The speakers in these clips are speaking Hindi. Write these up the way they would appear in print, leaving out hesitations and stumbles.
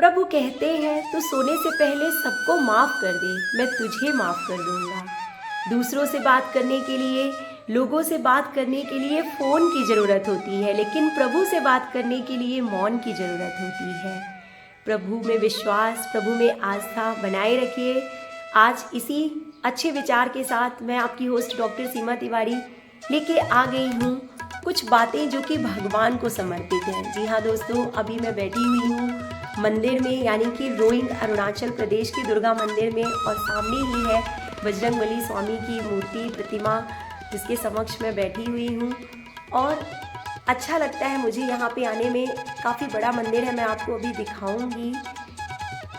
प्रभु कहते हैं तू सोने से पहले सबको माफ़ कर दे, मैं तुझे माफ़ कर दूंगा। दूसरों से बात करने के लिए, लोगों से बात करने के लिए फ़ोन की ज़रूरत होती है, लेकिन प्रभु से बात करने के लिए मौन की ज़रूरत होती है। प्रभु में विश्वास, प्रभु में आस्था बनाए रखिए। आज इसी अच्छे विचार के साथ मैं आपकी होस्ट डॉक्टर सीमा तिवारी लेके आ गई हूँ कुछ बातें जो कि भगवान को समर्पित हैं। जी हाँ दोस्तों, अभी मैं बैठी हुई हूँ मंदिर में, यानी कि रोइंग अरुणाचल प्रदेश के दुर्गा मंदिर में, और सामने ही है बजरंगबली स्वामी की मूर्ति प्रतिमा जिसके समक्ष मैं बैठी हुई हूँ। और अच्छा लगता है मुझे यहाँ पे आने में। काफ़ी बड़ा मंदिर है, मैं आपको अभी दिखाऊंगी।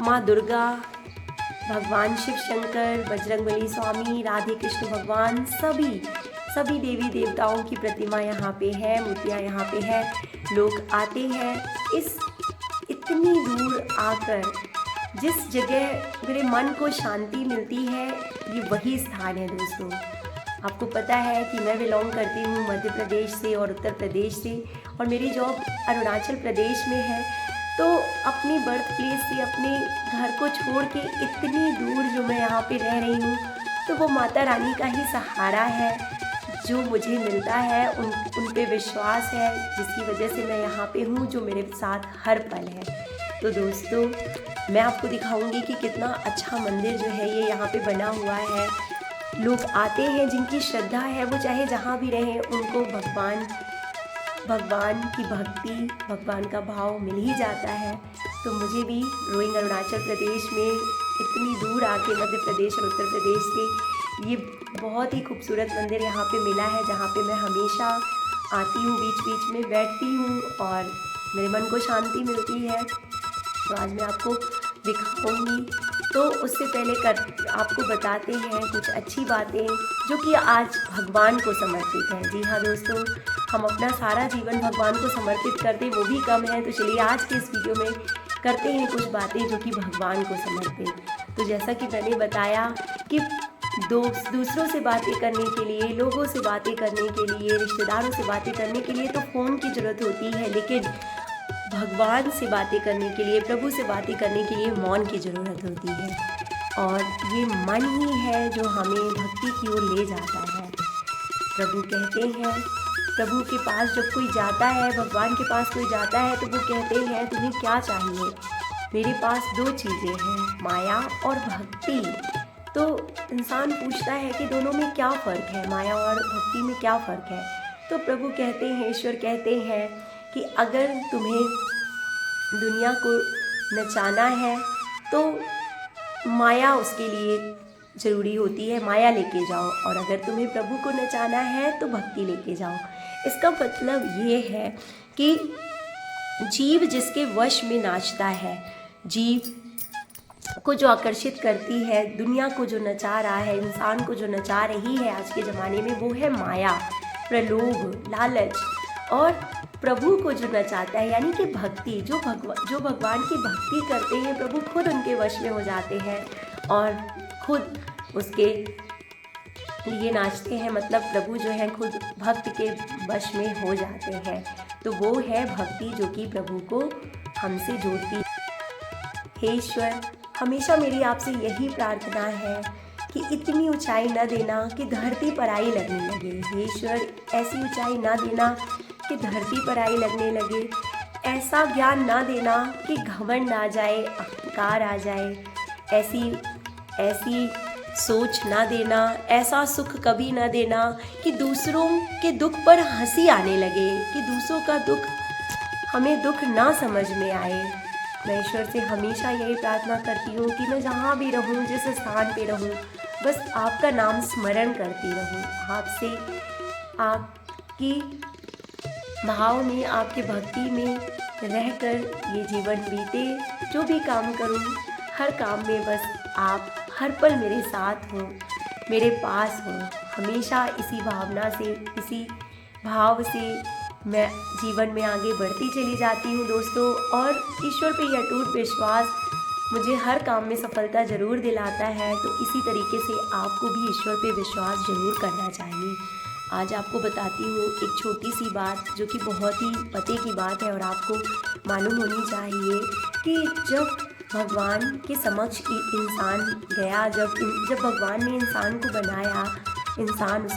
माँ दुर्गा, भगवान शिव शंकर, बजरंगबली स्वामी, राधे कृष्ण भगवान, सभी देवी देवताओं की प्रतिमा यहाँ पे है, मूर्तियाँ यहाँ पे है। लोग आते हैं इस इतनी दूर आकर। जिस जगह मेरे मन को शांति मिलती है, ये वही स्थान है दोस्तों। आपको पता है कि मैं बिलोंग करती हूँ मध्य प्रदेश से और उत्तर प्रदेश से, और मेरी जॉब अरुणाचल प्रदेश में है। तो अपनी बर्थ प्लेस से, अपने घर को छोड़ के इतनी दूर जो मैं यहाँ पे रह रही हूँ, तो वो माता रानी का ही सहारा है जो मुझे मिलता है। उन पे विश्वास है, जिसकी वजह से मैं यहाँ पे हूँ, जो मेरे साथ हर पल है। तो दोस्तों, मैं आपको दिखाऊंगी कि कितना अच्छा मंदिर जो है ये यहाँ पे बना हुआ है। लोग आते हैं, जिनकी श्रद्धा है वो चाहे जहाँ भी रहें, उनको भगवान की भक्ति, भगवान का भाव मिल ही जाता है। तो मुझे भी रोइंग अरुणाचल प्रदेश में इतनी दूर आके, मध्य प्रदेश और उत्तर प्रदेश से, ये बहुत ही खूबसूरत मंदिर यहाँ पे मिला है, जहाँ पे मैं हमेशा आती हूँ, बीच बीच में बैठती हूँ और मेरे मन को शांति मिलती है। तो आज मैं आपको दिखाऊंगी। तो उससे पहले आपको बताते हैं कुछ अच्छी बातें जो कि आज भगवान को समर्पित हैं। जी हाँ दोस्तों, हम अपना सारा जीवन भगवान को समर्पित करते, वो भी कम है। तो चलिए आज के इस वीडियो में करते हैं कुछ बातें जो कि भगवान को समर्पित। तो जैसा कि मैंने बताया कि दूसरों से बातें करने के लिए, लोगों से बातें करने के लिए, रिश्तेदारों से बातें करने के लिए तो फ़ोन की ज़रूरत होती है, लेकिन भगवान से बातें करने के लिए, प्रभु से बातें करने के लिए मौन की ज़रूरत होती है। और ये मन ही है जो हमें भक्ति की ओर ले जाता है। प्रभु कहते हैं, प्रभु के पास जब कोई जाता है, भगवान के पास कोई जाता है, तो वो कहते हैं तुम्हें क्या चाहिए? मेरे पास 2 चीज़ें हैं, माया और भक्ति। तो इंसान पूछता है कि दोनों में क्या फ़र्क है, माया और भक्ति में क्या फ़र्क है? तो प्रभु कहते हैं, ईश्वर कहते हैं कि अगर तुम्हें दुनिया को नचाना है तो माया उसके लिए ज़रूरी होती है, माया लेके जाओ। और अगर तुम्हें प्रभु को नचाना है तो भक्ति लेके जाओ। इसका मतलब ये है कि जीव जिसके वश में नाचता है, जीव को जो आकर्षित करती है, दुनिया को जो नचा रहा है, इंसान को जो नचा रही है आज के ज़माने में, वो है माया, प्रलोभ, लालच। और प्रभु को जो नचाता है, यानी कि भक्ति, जो भगवान की भक्ति करते हैं, प्रभु खुद उनके वश में हो जाते हैं और खुद उसके लिए नाचते हैं। मतलब प्रभु जो है खुद भक्त के वश में हो जाते हैं। तो वो है भक्ति जो कि प्रभु को हमसे जोड़ती है। हे ईश्वर, हमेशा मेरी आपसे यही प्रार्थना है कि इतनी ऊंचाई न देना कि धरती पर आई लगने लगे। हे ईश्वर, ऐसी ऊंचाई ना देना कि धरती पर आई लगने लगे। ऐसा ज्ञान ना देना कि घमंड आ जाए, अहंकार आ जाए। ऐसी सोच ना देना, ऐसा सुख कभी ना देना कि दूसरों के दुख पर हंसी आने लगे, कि दूसरों का दुख हमें दुख ना समझ में आए। मैं ईश्वर से हमेशा यही प्रार्थना करती हूँ कि मैं जहाँ भी रहूँ, जिस स्थान पे रहूँ, बस आपका नाम स्मरण करती रहूँ। आपसे, आपकी भाव में, आपके भक्ति में रहकर ये जीवन बीते। जो भी काम करूँ, हर काम में बस आप हर पल मेरे साथ हो, मेरे पास हो। हमेशा इसी भावना से, इसी भाव से मैं जीवन में आगे बढ़ती चली जाती हूँ दोस्तों। और ईश्वर पे यह अटूट विश्वास मुझे हर काम में सफलता ज़रूर दिलाता है। तो इसी तरीके से आपको भी ईश्वर पे विश्वास ज़रूर करना चाहिए। आज आपको बताती हूँ एक छोटी सी बात जो कि बहुत ही पते की बात है और आपको मालूम होनी चाहिए कि जब भगवान के समक्ष इंसान गया, जब भगवान ने इंसान को बनाया, इंसान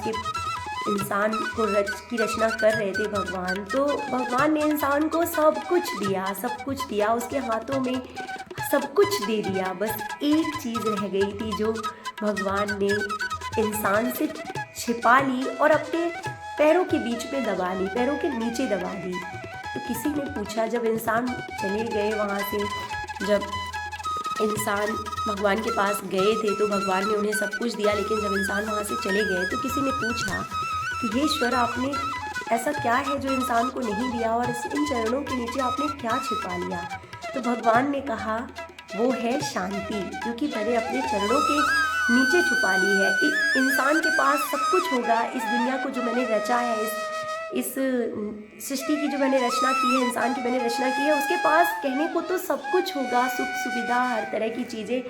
को की रचना कर रहे थे भगवान, तो भगवान ने इंसान को सब कुछ दिया, उसके हाथों में सब कुछ दे दिया। बस एक चीज़ रह गई थी जो भगवान ने इंसान से छिपा ली और अपने पैरों के बीच में दबा ली, पैरों के नीचे दबा ली। तो किसी ने पूछा, जब इंसान चले गए वहाँ से, जब इंसान भगवान के पास गए थे तो भगवान ने उन्हें सब कुछ दिया, लेकिन जब इंसान वहाँ से चले गए तो किसी ने पूछा कि हे ईश्वर, आपने ऐसा क्या है जो इंसान को नहीं दिया और इन चरणों के नीचे आपने क्या छिपा लिया? तो भगवान ने कहा, वो है शांति, क्योंकि मैंने अपने चरणों के नीचे छुपा ली है। इंसान के पास सब कुछ होगा, इस दुनिया को जो मैंने रचा है, इस सृष्टि की जो मैंने रचना की है, इंसान की मैंने रचना की है, उसके पास कहने को तो सब कुछ होगा, सुख सुविधा, हर तरह की चीज़ें,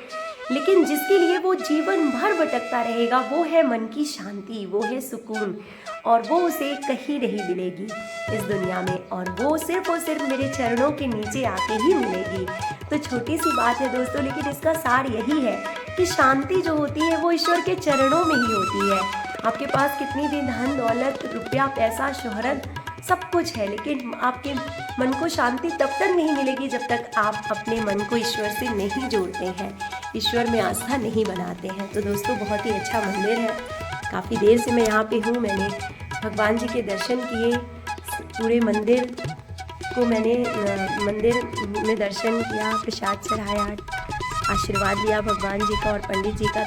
लेकिन जिसके लिए वो जीवन भर भटकता रहेगा वो है मन की शांति, वो है सुकून, और वो उसे कहीं नहीं मिलेगी इस दुनिया में, और वो सिर्फ मेरे चरणों के नीचे आके ही मिलेगी। तो छोटी सी बात है दोस्तों, लेकिन इसका सार यही है कि शांति जो होती है वो ईश्वर के चरणों में ही होती है। आपके पास कितनी भी धन दौलत, रुपया, पैसा, शोहरत, सब कुछ है, लेकिन आपके मन को शांति तब तक नहीं मिलेगी जब तक आप अपने मन को ईश्वर से नहीं जोड़ते हैं, ईश्वर में आस्था नहीं बनाते हैं। तो दोस्तों, बहुत ही अच्छा मंदिर है, काफ़ी देर से मैं यहाँ पे हूँ। मैंने भगवान जी के दर्शन किए, पूरे मंदिर में दर्शन किया, प्रसाद चढ़ाया, आशीर्वाद लिया भगवान जी का और पंडित जी का।